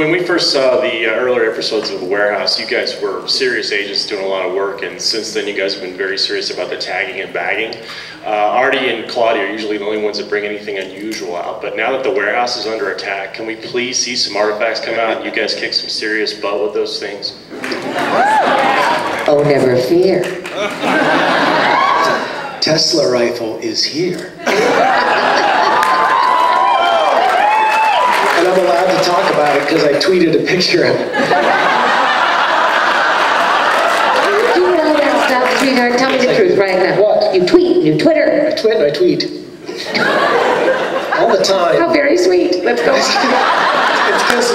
when we first saw the earlier episodes of The Warehouse, you guys were serious agents doing a lot of work, and since then you guys have been very serious about the tagging and bagging. Artie and Claudia are usually the only ones that bring anything unusual out, but now that The Warehouse is under attack, can we please see some artifacts come out and you guys kick some serious butt with those things? Oh, never fear. Tesla rifle is here. And I'm allowed to talk about it because I tweeted a picture of it. Do you know that stuff, sweetheart? Tell me the truth right now. What? You tweet, you Twitter. I tweet. All the time. How very sweet. Let's go. It's because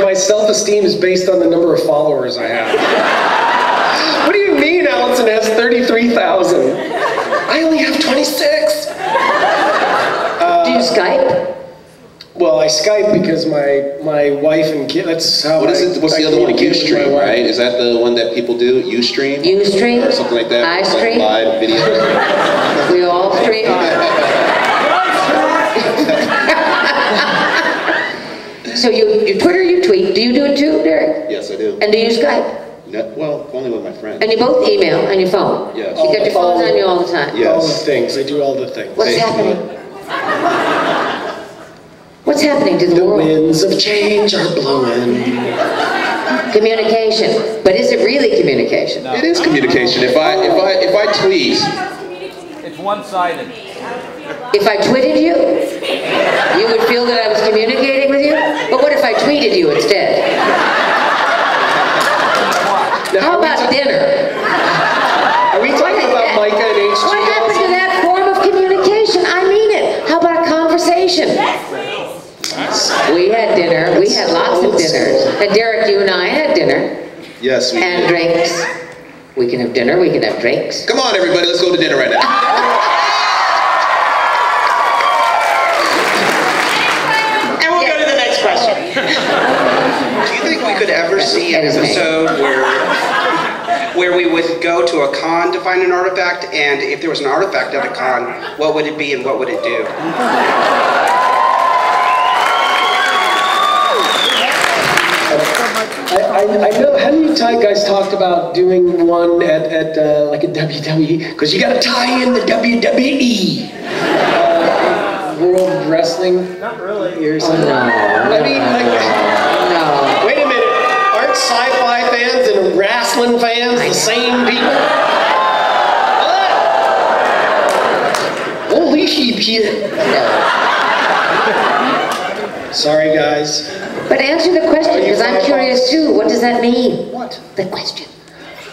my self-esteem is based on the number of followers I have. What do you mean Allison has 33,000? I only have 26. Do you Skype? Well, I Skype because my wife and kid, that's how What is it? What's the other one? Ustream, right? Is that the one that people do? Ustream? Ustream? Or something like that? I stream? Like live video? We all stream. So you Twitter, you tweet. Do you do it too, Derek? Yes, I do. And do you Skype? No, well, only with my friends. And you both email on your phone? Yes. You got your phones on you all the time? Yes. All the things. I do all the things. What's happening? What's happening to the world? The winds of change are blowing. Communication. But is it really communication? It is communication. If I tweet. It's one-sided. If I tweeted you, you would feel that I was communicating with you? But what if I tweeted you instead? How about dinner? Are we talking about Micah and HG? What happened to that form of communication? I mean it. How about a conversation? We had dinner. We had lots of dinners. And Derek, you and I had dinner. Yes, we And did. drinks. We can have dinner. We can have drinks. Come on, everybody, let's go to dinner right now. And we'll go to the next question. Do you think we could ever see an episode where we would go to a con to find an artifact, and if there was an artifact at a con, what would it be and what would it do? I know, hadn't you guys talked about doing one at like a WWE? Because you got to tie in the WWE. World Wrestling. Not really. No. No. I mean, like, No. wait a minute. Aren't sci-fi fans and wrestling fans the same people? What? Holy shit. Sorry, guys. But answer the question, because I'm curious too. What does that mean? What? The question.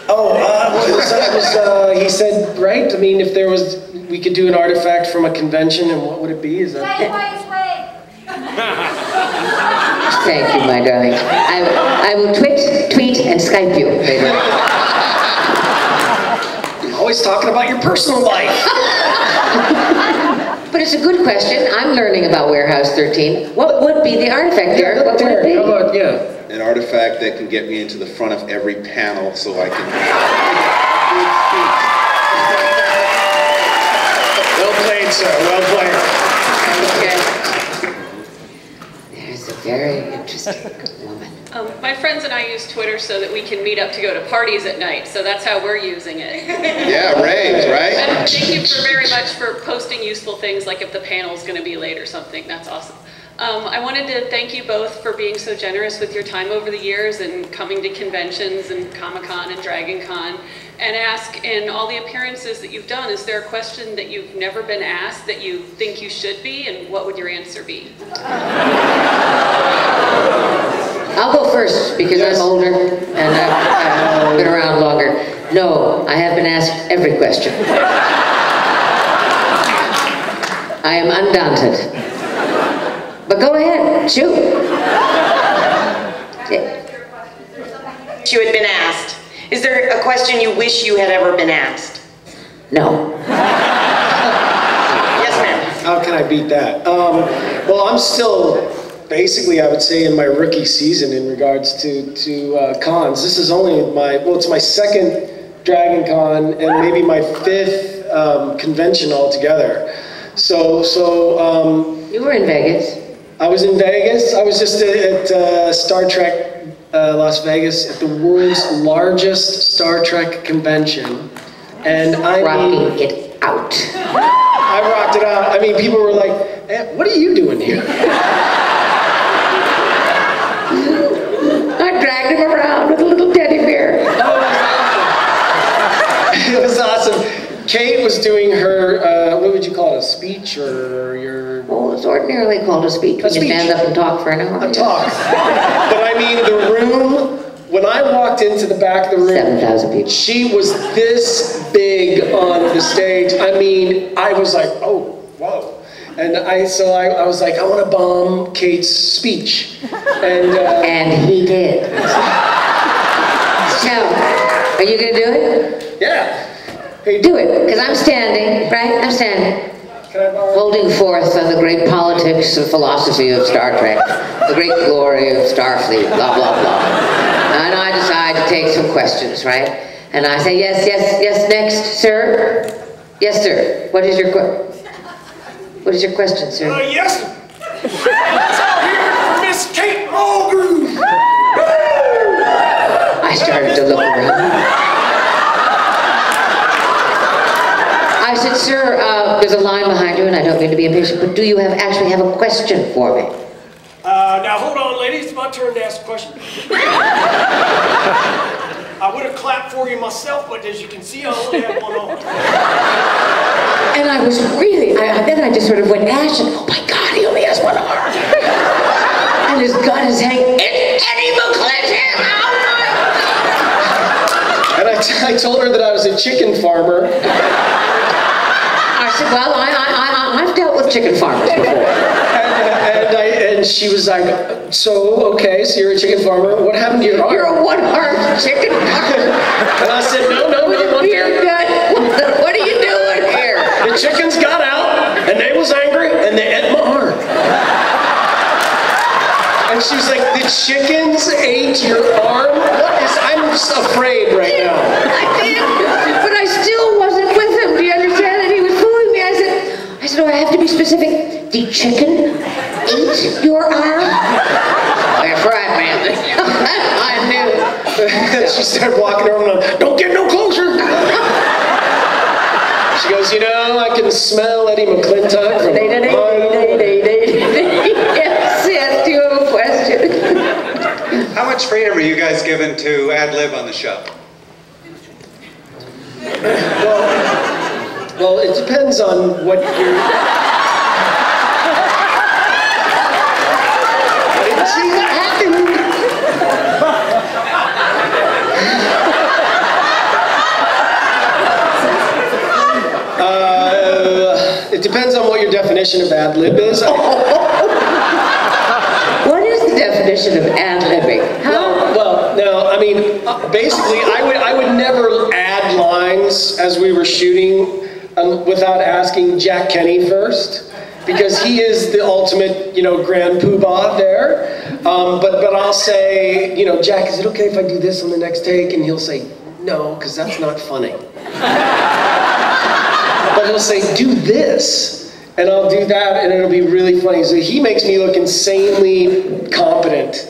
Oh, he said, right? I mean, if there was, we could do an artifact from a convention, and what would it be? Is that? Thank you, my darling. I will tweet, and Skype you later. Always talking about your personal life. But it's a good question. I'm learning about Warehouse 13. What would be the artifact, Derek? What would it be? How about, An artifact that can get me into the front of every panel so I can... Well played, sir. Well played. Okay. There's a very interesting woman. My friends and I use Twitter so that we can meet up to go to parties at night, so that's how we're using it. Yeah, raves, right? And thank you very much for posting useful things, like if the panel's going to be late or something. That's awesome. I wanted to thank you both for being so generous with your time over the years and coming to conventions and Comic-Con and Dragon Con, and ask, in all the appearances that you've done, is there a question that you've never been asked that you think you should be, and what would your answer be? I'll go first because I'm older and I've been around longer. No, I have been asked every question. I am undaunted. But go ahead, shoot. You had been asked. Is there a question you wish you had ever been asked? No. Yes, ma'am. How can I beat that? Well, I'm still, basically, I would say, in my rookie season in regards to cons. This is only it's my second Dragon Con and maybe my fifth convention altogether. So You were in Vegas. I was in Vegas. I was just at Star Trek Las Vegas at the world's largest Star Trek convention. And Rocking it out. I rocked it out. I mean, people were like, hey, what are you doing here? I dragged him around with a little teddy bear. It was awesome. Kate was doing her, what would you call it, a speech or your... Oh, it's ordinarily called a speech. When you stand up and talk for an hour. A talk. But I mean, the room, when I walked into the back of the room, 7,000 people. she was this big on the stage. I mean, I was like, oh, whoa. And I was like, I want to bomb Kate's speech. And he did. So, are you going to do it? Yeah. Hey, Do it, because I'm standing, right? I'm standing. Can I borrow? Holding forth on the great politics and philosophy of Star Trek, the great glory of Starfleet, blah, blah, blah. And I decide to take some questions, right? And I say, yes, next, sir. Yes, sir. What is your question, sir? Yes. Let's all hear it for Miss Kate Mulgrew. I started to look around. I said, sir, there's a line behind you, and I don't mean to be impatient, but do you actually have a question for me? Now hold on, ladies, it's my turn to ask a question. I would have clapped for you myself, but as you can see, I only have one arm. And I was really, then I just sort of went ashen. Oh my God, he only has one arm. And his gun is hanging. It's Eddie McClinton! Oh my God! And I told her that I was a chicken farmer. I said, well, I've dealt with chicken farmers before. And she was like, so, okay, so you're a chicken farmer. What happened to your arm? You're a one-armed chicken farmer. And I said, no. With a beer gun. What are you doing here? The chickens got out, and they was angry, and they ate my arm. And she was like, the chickens ate your arm? I'm just afraid right now. I did, but I still wasn't with him. Do you understand? And he was fooling me. I said, oh, I have to be specific. The chicken ate your arm? That's right, man. I knew. She started walking around, don't get no closer. She goes, you know, I can smell Eddie McClintock from Yes, do you have a question? How much freedom are you guys given to ad-lib on the show? Well, it depends on what you're... See what happened? It depends on what your definition of ad-lib is. What is the definition of ad-libbing? Well, no, I mean, basically, I would never add lines as we were shooting without asking Jack Kenny first, because he is the ultimate, grand poobah there. But I'll say, Jack, is it okay if I do this on the next take? And he'll say, no, because that's not funny. But he'll say, do this. And I'll do that, and it'll be really funny. So he makes me look insanely competent.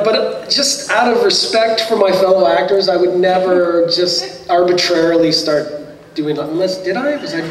But just out of respect for my fellow actors, I would never just arbitrarily start doing, unless, did I? Was I?